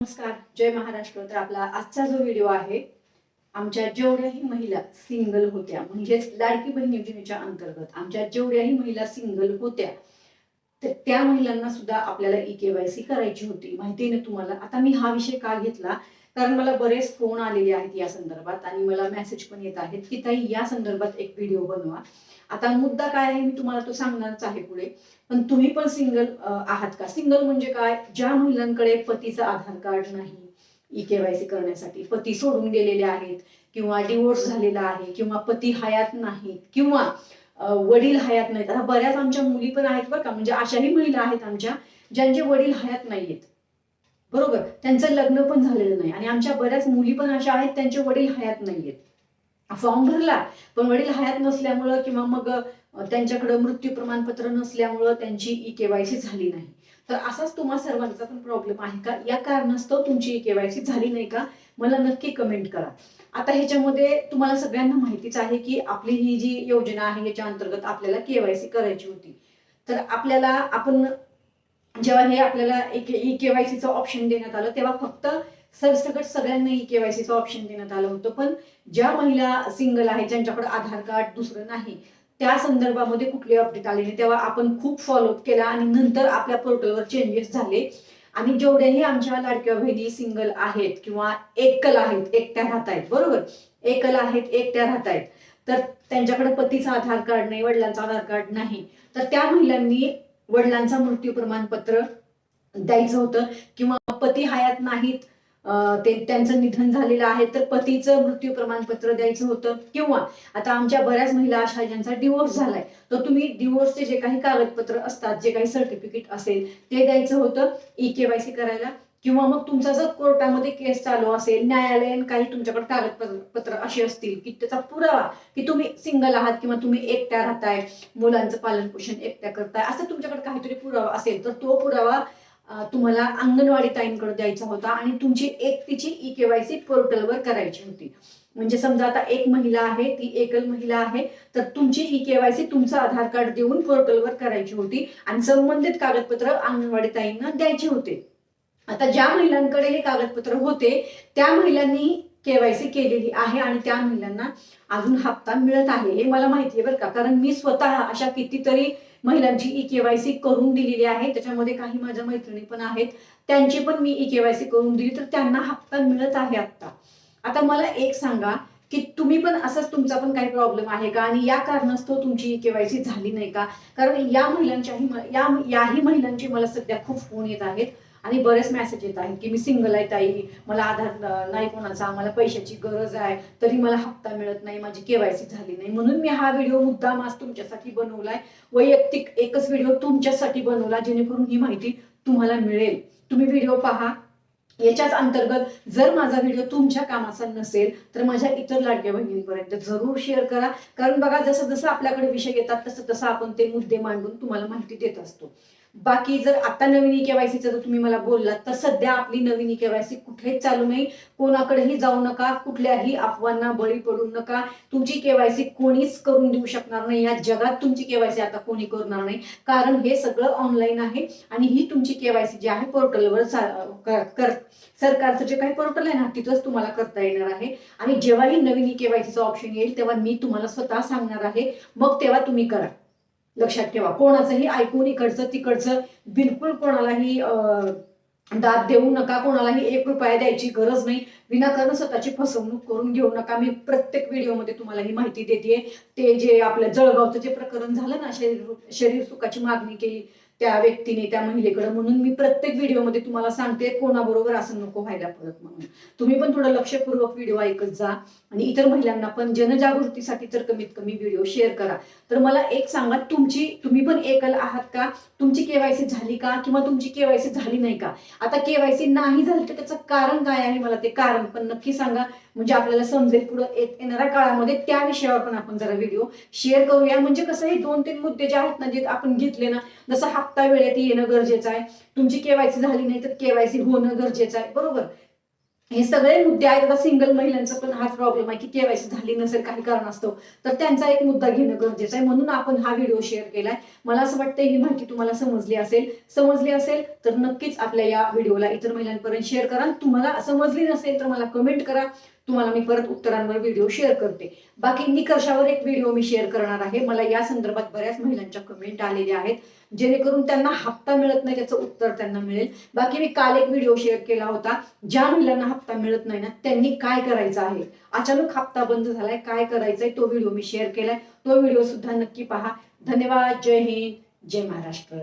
नमस्कार, जय महाराष्ट्र. तर आपला आजचा जो व्हिडिओ आहे, आमच्या जेवढ्याही महिला सिंगल होत्या, म्हणजेच लाडकी बहीण योजनेच्या अंतर्गत आमच्या जेवढ्याही महिला सिंगल होत्या, तर त्या महिलांना सुद्धा आपल्याला ई-के-वाय-सी करायची होती. माहिती आहे ना तुम्हाला. आता मी हा विषय का घेतला, कारण मला बरेच फोन आलेले आहेत या संदर्भात आणि मला मेसेज पण येत आहेत की ताई या संदर्भात एक व्हिडिओ बनवा. आता मुद्दा काय आहे मी तुम्हाला तो सांगणारच आहे पुढे. पण तुम्ही पण सिंगल आहात का? सिंगल म्हणजे काय? ज्या महिलांकडे पतीचं आधार कार्ड नाही ई-के-वाय-सी करण्यासाठी, पती सोडून गेलेले आहेत किंवा डिवोर्स झालेला आहे किंवा पती हयात नाहीत किंवा वडील हयात नाहीत. आता बऱ्याच आमच्या मुली पण आहेत बरं का, म्हणजे अशाही महिला आहेत आमच्या ज्यांचे वडील हयात नाहीयेत. बरोबर, त्यांचं लग्न पण झालेलं नाही आणि आमच्या बऱ्याच मुली पण अशा आहेत त्यांचे वडील हयात नाहीयेत. फॉर्म भरला पण वडील हयात नसल्यामुळं किंवा मग त्यांच्याकडे मृत्यू प्रमाणपत्र नसल्यामुळं त्यांची ई-के-वाय-सी झाली नाही. तर असाच तुम्हा सर्वांचा पण प्रॉब्लेम आहे का? या कारणास्तव तुमची ई-के-वाय-सी झाली नाही का? मला नक्की कमेंट करा. आता ह्याच्यामध्ये तुम्हाला सगळ्यांना माहितीच आहे की आपली ही जी योजना आहे याच्या अंतर्गत आपल्याला के-वाय-सी करायची होती. तर आपण जेव्हा हे आपल्याला ई-के-वाय-सीचं ऑप्शन देण्यात आलं तेव्हा फक्त सरसकट सगळ्यांना ई-के-वाय-सीचं ऑप्शन देण्यात आलं होतं. पण ज्या महिला सिंगल आहेत ज्यांच्याकडे आधार कार्ड दुसरं नाही त्या संदर्भामध्ये कुठले अपडेट आले नाही तेव्हा आपण खूप फॉलोअप केला आणि नंतर आपल्या पोर्टलवर चेंजेस झाले आणि जेवढ्याही आमच्या लाडक्या बहिणी सिंगल आहेत किंवा एकल आहेत, एकट्या राहत आहेत, बरोबर, एकल आहेत, एकट्या राहत आहेत, तर त्यांच्याकडे पतीचा आधार कार्ड नाही, वडिलांचा आधार कार्ड नाही, तर त्या महिलांनी वडिलांचा मृत्यू प्रमाणपत्र द्यायचं होतं किंवा पती हयात नाहीत, ते त्यांचं निधन झालेलं आहे तर पतीचं मृत्यू प्रमाणपत्र द्यायचं होतं किंवा आता आमच्या बऱ्याच महिला अशा ज्यांचा डिवोर्स झालाय तर तुम्ही डिवोर्सचे जे काही कागदपत्र असतात, जे काही सर्टिफिकेट असेल ते द्यायचं होतं ई-के-वाय-सी करायला. किंवा मग तुमचा जर कोर्टामध्ये केस चालू असेल, न्यायालयीन काही तुमच्याकडे कागदपत्र असे असतील की त्याचा पुरावा की तुम्ही सिंगल आहात किंवा तुम्ही एकट्या राहताय, मुलांचं पालन पोषण एकट्या करताय, असं तुमच्याकडे काहीतरी पुरावा असेल तर तो पुरावा तुम्हाला अंगणवाडी ताईंकडे द्यायचा होता आणि तुमची एकटीची ई-के-वाय-सी पोर्टलवर करायची होती. म्हणजे समजा आता एक महिला आहे, ती एकल महिला आहे, तर तुमची ई-के-वाय-सी तुमचं आधार कार्ड देऊन पोर्टलवर करायची होती आणि संबंधित कागदपत्र अंगणवाडी ताईंना द्यायचे होते. आता ज्या महिलांकडे हे कागदपत्र होते त्या महिलांनी के-वाय-सी केलेली आहे आणि त्या महिलांना अजून हप्ता मिळत आहे हे मला माहिती आहे बरं का, कारण मी स्वतः अशा कितीतरी महिलांची ई-के-वाय-सी करून दिलेली आहे. त्याच्यामध्ये काही माझ्या मैत्रिणी पण आहेत, त्यांची पण मी ई-के-वाय-सी करून दिली तर त्यांना हप्ता मिळत आहे आता. आता मला एक सांगा की तुम्ही पण असंच तुमचा पण काही प्रॉब्लेम आहे का आणि या कारणास्तव तुमची ई-के-वाय-सी झाली नाही का? कारण याही महिलांची मला सध्या खूप फोन येत आहेत आणि बरेच मेसेज येत आहेत की मी सिंगल आहे ताई, मला आधार नाही कोणाचा, मला पैशाची गरज आहे तरी मला हप्ता मिळत नाही, माझी के-वाय-सी झाली नाही. म्हणून मी हा व्हिडिओ मुद्दाम आज तुमच्यासाठी बनवलाय. वैयक्तिक एकच व्हिडिओ तुमच्यासाठी बनवला जेणेकरून ही माहिती तुम्हाला मिळेल. तुम्ही व्हिडिओ पहा. याच्याच अंतर्गत जर माझा व्हिडिओ तुमच्या कामाचा नसेल तर माझ्या इतर लाडक्या बहिणींपर्यंत जरूर शेअर करा. कारण बघा, जसं जसं आपल्याकडे विषय येतात तसं तसं आपण ते मुद्दे मांडून तुम्हाला माहिती देत असतो. बाकी जर आता नवीन ई-के-वाय-सीचं जर तुम्ही मला बोललात तर सध्या आपली नवीन ई-के-वाय-सी कुठेच चालू नाही. कोणाकडेही जाऊ नका, कुठल्याही अफवांना बळी पडू नका. तुमची के-वाय-सी कोणीच करून देऊ शकणार नाही. या जगात तुमची के-वाय-सी आता कोणी करणार नाही, कारण हे सगळं ऑनलाईन आहे आणि ही तुमची के-वाय-सी जी आहे पोर्टलवर सरकारचं जे काही पोर्टल आहे ना तिथंच तुम्हाला करता येणार आहे. आणि जेव्हाही नवीन ई-के-वाय-सीचं ऑप्शन येईल तेव्हा मी तुम्हाला स्वतः सांगणार आहे, मग तेव्हा तुम्ही करा. लक्षात ठेवा, कोणाचंही ऐकून इकडचं तिकडचं बिलकुल कोणालाही दाद देऊ नका, कोणालाही 1 रुपया द्यायची गरज नाही. विनाकारण स्वतःची फसवणूक करून घेऊ नका. मी प्रत्येक व्हिडिओमध्ये तुम्हाला ही माहिती देते. ते जे आपल्या जळगावचं जे प्रकरण झालं ना, शरीर सुखाची मागणी केली त्या व्यक्तीने त्या महिलेकडे, म्हणून मी प्रत्येक व्हिडिओमध्ये तुम्हाला सांगते कोणाबरोबर असं नको व्हायला परत. म्हणून तुम्ही पण थोडं लक्षपूर्वक व्हिडिओ ऐकत जा आणि इतर महिलांना पण जनजागृतीसाठी तर कमीत कमी व्हिडिओ शेअर करा. तर मला एक सांगा, तुम्ही पण एकल आहात का? तुमची के-वाय-सी झाली का किंवा तुमची के-वाय-सी झाली नाही का? आता के-वाय-सी नाही झाली तर त्याचं कारण काय आहे मला ते कारण पण नक्की सांगा, म्हणजे आपल्याला समजेल. पुढे येणाऱ्या काळामध्ये त्या विषयावर पण आपण जरा व्हिडिओ शेअर करूया. म्हणजे कसं, हे 2-3 मुद्दे जे आहेत ना, जे आपण घेतले ना, जसं हप्ता वेळेत येणं गरजेचं आहे, तुमची के-वाय-सी झाली नाही तर के-वाय-सी होणं गरजेचं आहे, बरोबर. हे सगळे मुद्दे आहेत. आता सिंगल महिलांचा पण हाच प्रॉब्लेम आहे की केवायसी झाली नसेल काही कारणास्तव, तर त्यांचा एक मुद्दा घेणं गरजेचं आहे, म्हणून आपण हा व्हिडिओ शेअर केलाय. मला असं वाटतं ही माहिती तुम्हाला समजली असेल तर नक्कीच आपल्या या व्हिडिओला इतर महिलांपर्यंत शेअर करा. तुम्हाला समजली नसेल तर मला कमेंट करा, तुम्हाला मी परत उत्तरांवर व्हिडिओ शेअर करते. बाकी निकषावर एक व्हिडिओ मी शेअर करणार आहे. मला या संदर्भात बऱ्याच महिलांच्या कमेंट आलेल्या आहेत, जेणेकरून त्यांना हप्ता मिळत नाही त्याचं उत्तर त्यांना मिळेल. बाकी मी काल एक व्हिडिओ शेअर केला होता, ज्या महिलांना हप्ता मिळत नाही ना त्यांनी काय करायचं आहे, अचानक हप्ता बंद झालाय काय करायचंय, तो व्हिडिओ मी शेअर केलाय. तो व्हिडिओ सुद्धा नक्की पहा. धन्यवाद. जय हिंद, जय महाराष्ट्र.